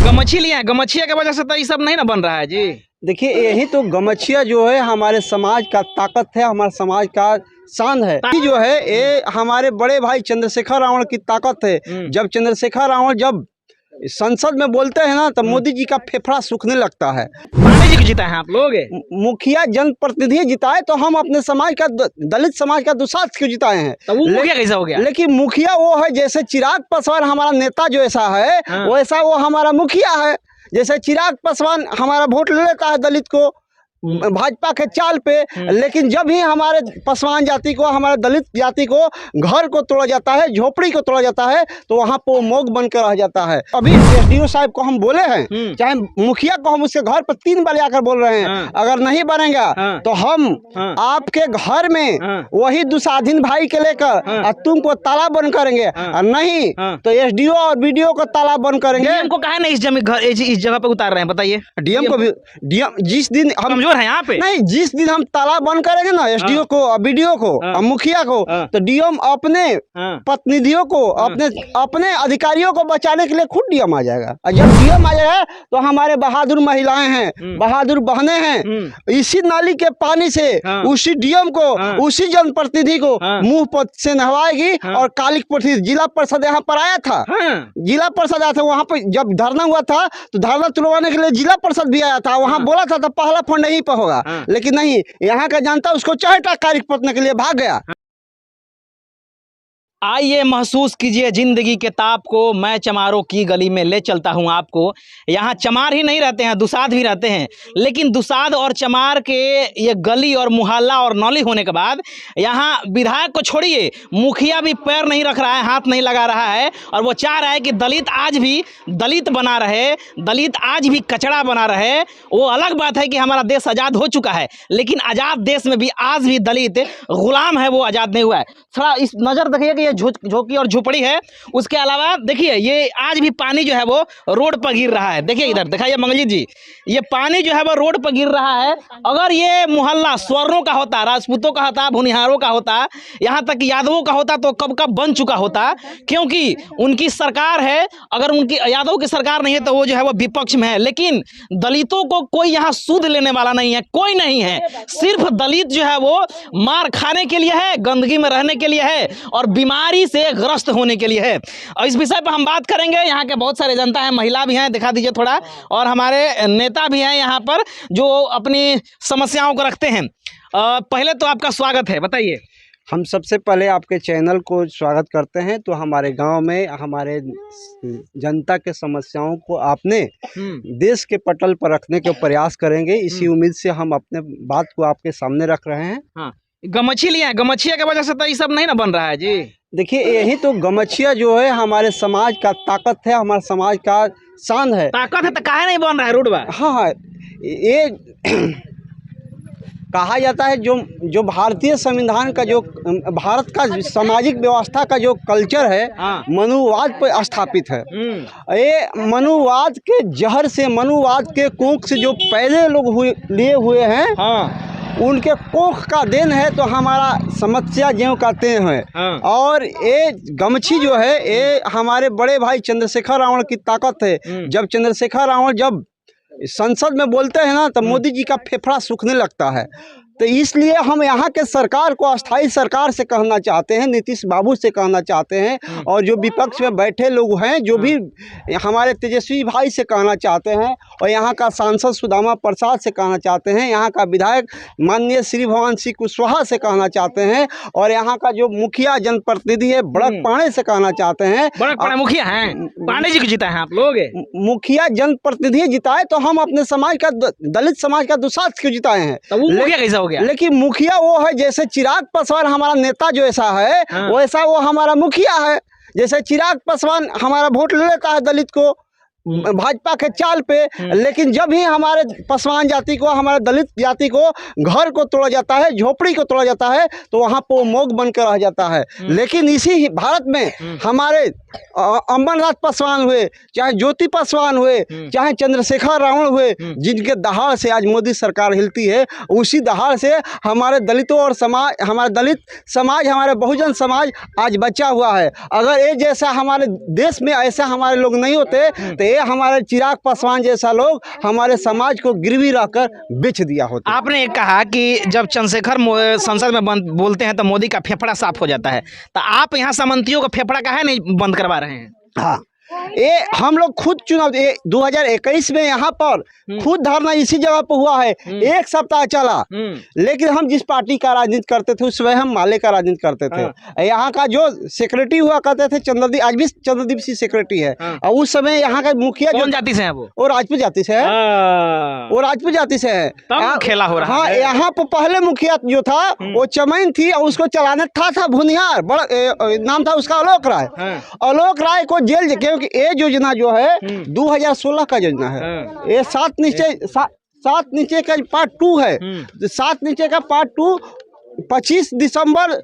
गमछी लिया है, गमछिया की वजह से तो ये सब नहीं ना बन रहा है जी। देखिए, यही तो गमछिया जो है हमारे समाज का ताकत है, हमारे समाज का शान है। ये जो है ये हमारे बड़े भाई चंद्रशेखर रावण की ताकत है। जब चंद्रशेखर रावण जब संसद में बोलते हैं ना, तब मोदी जी का फेफड़ा सूखने लगता है। पांडे जी को जिताए हैं आप लोग? मुखिया जनप्रतिनिधि जिताए तो हम अपने समाज का, दलित समाज का दुसाध क्यों जिताए हैं? तो वो मुखिया कैसा हो गया? लेकिन मुखिया वो है जैसे चिराग पासवान हमारा नेता जो ऐसा है, वैसा वो हमारा मुखिया है। जैसे चिराग पासवान हमारा वोट ले लेता है दलित को भाजपा के चाल पे, लेकिन जब ही हमारे पासवान जाति को, हमारे दलित जाति को घर को तोड़ा जाता है, झोपड़ी को तोड़ा जाता है, तो वहाँ पर मोग बनकर रह जाता है। अभी एसडीओ साहब को हम बोले हैं, चाहे मुखिया को हम उसके घर पर 3 बार आकर बोल रहे हैं, अगर नहीं बनेगा तो हम आपके घर में वही दुसाधीन भाई के लेकर तुमको ताला बंद करेंगे, और नहीं तो एसडीओ और बीडीओ को ताला बंद करेंगे। डीएम को कहा नहीं इस जगह पे उतार रहे हैं, बताइए? डीएम को भी, डीएम जिस दिन हम है यहाँ पे नहीं, जिस दिन हम ताला बंद करेंगे ना एसडीओ को, बीडीओ को, मुखिया को, तो डीएम अपने प्रतिनिधियों को, अपने अधिकारियों को बचाने के लिए खुद डीएम आ जाएगा। और जब डीएम आ जाएगा तो हमारे बहादुर महिलाएं हैं, बहादुर बहनें हैं, इसी नाली के पानी से उसी डीएम को, उसी जनप्रतिनिधि को मुंह से नहवाएगी। और कालिक प्रतिनिधि जिला परिषद यहाँ पर आया था, जिला परिषद आया था, वहाँ पर जब धरना हुआ था तो धरना तुलवाने के लिए जिला परिषद भी आया था, वहाँ बोला था तो पहला फंड नहीं पर होगा, लेकिन नहीं, यहाँ का जनता उसको चाहे कारिक पटने के लिए भाग गया। आइए महसूस कीजिए जिंदगी के ताप को, मैं चमारों की गली में ले चलता हूं आपको। यहाँ चमार ही नहीं रहते हैं, दुसाध भी रहते हैं, लेकिन दुसाध और चमार के ये गली और मुहल्ला और नौली होने के बाद यहाँ विधायक को छोड़िए, मुखिया भी पैर नहीं रख रहा है, हाथ नहीं लगा रहा है, और वो चाह रहा है कि दलित आज भी दलित बना रहे, दलित आज भी कचड़ा बना रहे। वो अलग बात है कि हमारा देश आज़ाद हो चुका है, लेकिन आज़ाद देश में भी आज भी दलित गुलाम है, वो आज़ाद नहीं हुआ है। थोड़ा इस नज़र देखिए कि झोंकी और झोपड़ी है, उसके अलावा देखिए ये आज भी पानी जो है वो रोड पर गिर रहा है। देखिए इधर दिखाइए मंगलजीत जी, ये पानी जो है वो रोड पर गिर रहा है। अगर ये मोहल्ला स्वर्णों का होता, राजपूतों का होता, भुनिहारों का होता, यहाँ तक यादवों का होता, तो कब कब बन चुका होता, क्योंकि उनकी सरकार है। अगर उनकी यादवों की सरकार नहीं है तो वो जो है वो विपक्ष में है, लेकिन दलितों को कोई यहाँ सूद लेने वाला नहीं है, कोई नहीं है। सिर्फ दलित जो है वो मार खाने के लिए है, गंदगी में रहने के लिए है, और बीमारी से ग्रस्त होने के लिए है। और इस विषय पर हम बात करेंगे। यहाँ के बहुत सारे जनता हैं, महिला भी हैं, दिखा दीजिए थोड़ा, और हमारे नेता भी हैं यहाँ पर जो अपनी समस्याओं को रखते हैं। पहले तो आपका स्वागत है, बताइए। हम सबसे पहले आपके चैनल को स्वागत करते हैं। तो हमारे गांव में हमारे जनता के समस्याओं को आपने देश के पटल पर रखने के प्रयास करेंगे, इसी उम्मीद से हम अपने बात को आपके सामने रख रहे हैं। हाँ, गमछी लिया है, गमछिया की वजह से तो ये सब नहीं ना बन रहा है जी। देखिए, यही तो गमछिया जो है हमारे समाज का ताकत है, हमारे समाज का शान है। ताकत है तो काहे नहीं बन रहा है रोड? हाँ, ये कहा जाता है जो भारतीय संविधान का, जो भारत का सामाजिक व्यवस्था का जो कल्चर है, मनुवाद पर स्थापित है। ये मनुवाद के जहर से, मनुवाद के कोख से जो पहले लोग लिए हुए हैं, उनके कोख का देन है। तो हमारा समस्या ज्यों का त्यों है। और ये गमछी जो है ये हमारे बड़े भाई चंद्रशेखर रावण की ताकत है। जब चंद्रशेखर रावण जब संसद में बोलते हैं ना, तब मोदी जी का फेफड़ा सूखने लगता है। तो इसलिए हम यहाँ के सरकार को, अस्थाई सरकार से कहना चाहते हैं, नीतीश बाबू से कहना चाहते हैं, और जो विपक्ष में बैठे लोग हैं, जो भी हमारे तेजस्वी भाई से कहना चाहते हैं, और यहाँ का सांसद सुदामा प्रसाद से कहना चाहते हैं, यहाँ का विधायक माननीय श्री भवान सिंह कुशवाहा से कहना चाहते हैं, और यहाँ का जो मुखिया जनप्रतिनिधि है बड़क पांडे से कहना चाहते हैं। मुखिया हैं, पांडे जी को जिताए हैं आप लोग? मुखिया जनप्रतिनिधि जिताए तो हम अपने समाज का, दलित समाज का दुसाध क्यों जिताए हैं? तो वो मुखिया कैसा हो गया? लेकिन मुखिया वो है जैसे चिराग पासवान हमारा नेता जो ऐसा है, वैसा वो हमारा मुखिया है। जैसे चिराग पासवान हमारा वोट ले लेता है दलित को भाजपा के चाल पे, लेकिन जब ही हमारे पासवान जाति को, हमारे दलित जाति को घर को तोड़ा जाता है, झोपड़ी को तोड़ा जाता है, तो वहाँ पर मोग बनकर रह जाता है। लेकिन इसी भारत में हमारे अमरनाथ पासवान हुए, चाहे ज्योति पासवान हुए, चाहे चंद्रशेखर रावण हुए, जिनके दहाड़ से आज मोदी सरकार हिलती है, उसी दहाड़ से हमारे दलितों और समाज, हमारे दलित समाज, हमारे बहुजन समाज आज बचा हुआ है। अगर ये जैसा हमारे देश में ऐसा हमारे लोग नहीं होते तो ये हमारे चिराग पासवान जैसा लोग हमारे समाज को गिरवी रखकर बेच दिया होता। आपने एक कहा कि जब चंद्रशेखर संसद में बोलते हैं तो मोदी का फेफड़ा साफ हो जाता है, तो आप यहाँ सामंतियों का फेफड़ा काहे नहीं बंद करवा रहे हैं? हाँ, ये हम लोग खुद चुनाव 2021 में यहाँ पर खुद धरना इसी जगह पर हुआ है, 1 सप्ताह चला। लेकिन हम जिस पार्टी का राजनीति करते थे उस समय हम माले का राजनीति करते थे। यहाँ का जो सेक्रेटरी हुआ करते थे चंद्रदीप, आज भी चंद्रदीप सिंह सेक्रेटरी है। और उस समय यहाँ का मुखिया कौन जाति से है वो राजपूत जाति से है, वो राजपूत जाति से है। तब खेला हो रहा है। यहाँ पर पहले मुखिया जो था वो चमैन थी और उसको चलाना था भुनियार, बड़ा नाम था उसका आलोक राय। आलोक राय को जेल, क्योंकि ये योजना जो है 2016 का योजना है। ये 7 नीचे का पार्ट 2 है। 7 नीचे का पार्ट 2 25 दिसंबर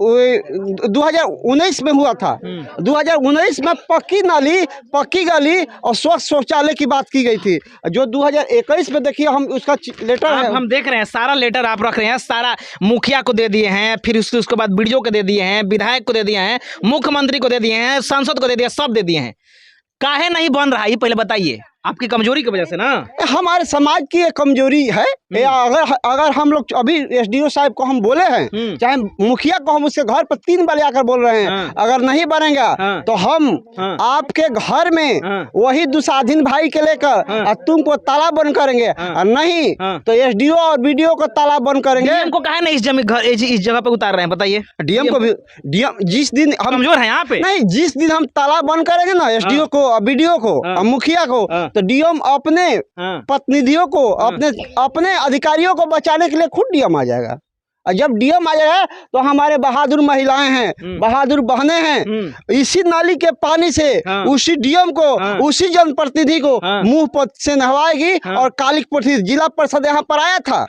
2019 में हुआ था। 2019 में पक्की नाली, पक्की गली और स्वच्छ शौचालय की बात की गई थी। जो 2021 में देखिए हम उसका लेटर है, हम देख रहे हैं, सारा लेटर आप रख रहे हैं, सारा मुखिया को दे दिए हैं, फिर उसके बाद बीडीओ को दे दिए हैं, विधायक को दे दिए हैं, मुख्यमंत्री को दे दिए हैं, सांसद को दे दिया, सब दे दिए हैं। काहे नहीं बन रहा ये पहले बताइए? आपकी कमजोरी की वजह से ना? हमारे समाज की एक कमजोरी है। अगर हम लोग अभी एसडीओ साहब को हम बोले हैं, चाहे मुखिया को हम उसके घर पर 3 बार आकर बोल रहे हैं, अगर नहीं बनेगा तो हम आपके घर में वही दुसाधीन भाई के लेकर तुमको ताला बंद करेंगे, और नहीं तो एसडीओ और बीडीओ को ताला बंद करेंगे। डीएम को काहे नहीं इस जगह पे उतार रहे हैं बताइए? डीएम को भी, जिस दिन हम कमजोर है यहाँ पे, नहीं, जिस दिन हम ताला बंद करेंगे ना एसडीओ को, बीडीओ को, मुखिया को, तो डीएम अपने प्रतिनिधियों को, अपने अधिकारियों को बचाने के लिए खुद डीएम आ जाएगा। और जब डीएम आ जाएगा तो हमारे बहादुर महिलाएं हैं, बहादुर बहनें हैं, इसी नाली के पानी से उसी डीएम को, उसी जनप्रतिनिधि को मुंह पर से नहवाएगी। और कालिक प्रतिनिधि जिला परिषद यहाँ पर आया था,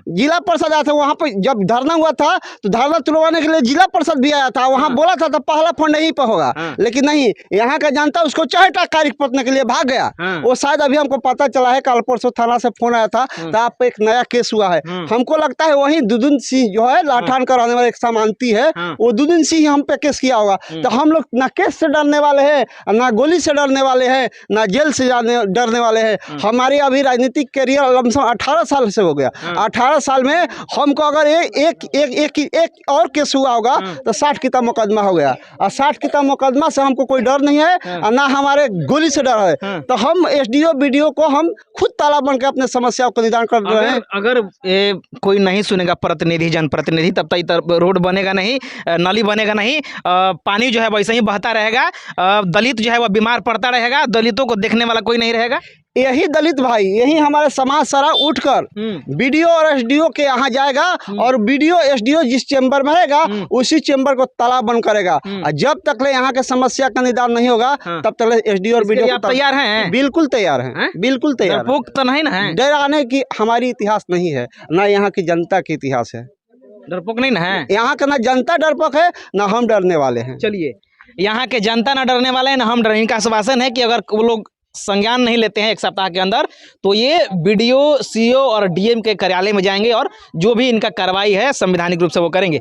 जिला परिषद आया था, वहाँ पर जब धरना हुआ था तो धरना तुलवाने के लिए जिला परिषद भी आया था। वहाँ बोला था तो पहला फंड यहीं पर होगा, लेकिन नहीं, यहाँ का जनता उसको चाहेटा कारिक पटने के लिए भाग गया। वो शायद अभी हमको पता चला है, कल परसों थाना से फोन आया था, तो आप पे एक नया केस हुआ है। हमको लगता है वही दुदुन सिंह जो है लाठान कराने वाले एक सामांती है, वो दुदुन सिंह हम पे केस किया होगा। तो हम लोग ना केस से डरने वाले हैं, ना गोली से डरने वाले हैं, ना जेल से डरने वाले हैं। हमारी अभी राजनीतिक करियर लमसम 18 साल से हो गया। 18 साल में हमको अगर एक और केस हुआ होगा तो 60 की तो मुकदमा हो गया, और 60 की तो मुकदमा से हमको कोई डर नहीं है, और ना हमारे गोली से डर है। तो हम एसडीओ बीडीओ को हम खुद ताला बन के अपने समस्याओं का निदान कर रहे हैं। अगर कोई नहीं सुनेगा प्रतिनिधि, जनप्रतिनिधि, तब तक रोड बनेगा नहीं, नाली बनेगा नहीं, पानी जो है वैसे ही बहता रहेगा, दलित जो है वह बीमार पड़ता रहेगा, दलितों को देखने वाला कोई नहीं रहेगा। यही दलित भाई, यही हमारे समाज सारा उठकर बीडीओ और एसडीओ के यहाँ जाएगा, और बीडीओ एसडीओ जिस चेंबर में रहेगा उसी चेंबर को ताला बंद करेगा। और जब तक ले यहाँ के समस्या का निदान नहीं होगा तब तक एसडीओ और बीडीओ तैयार हैं? बिल्कुल तैयार हैं, बिल्कुल तैयार। डरपोक तो नहीं ना है? डराने की हमारी इतिहास नहीं है, ना यहाँ की जनता की इतिहास है। डरपोक नहीं ना है यहाँ का, ना जनता डरपोक है ना हम डरने वाले हैं। चलिए, यहाँ के जनता ना डरने वाले हैं ना हम डरने। इनका आश्वासन है कि अगर वो लोग संज्ञान नहीं लेते हैं 1 सप्ताह के अंदर, तो ये बीडीओ, सीओ और डीएम के कार्यालय में जाएंगे और जो भी इनका कार्रवाई है संवैधानिक रूप से वो करेंगे।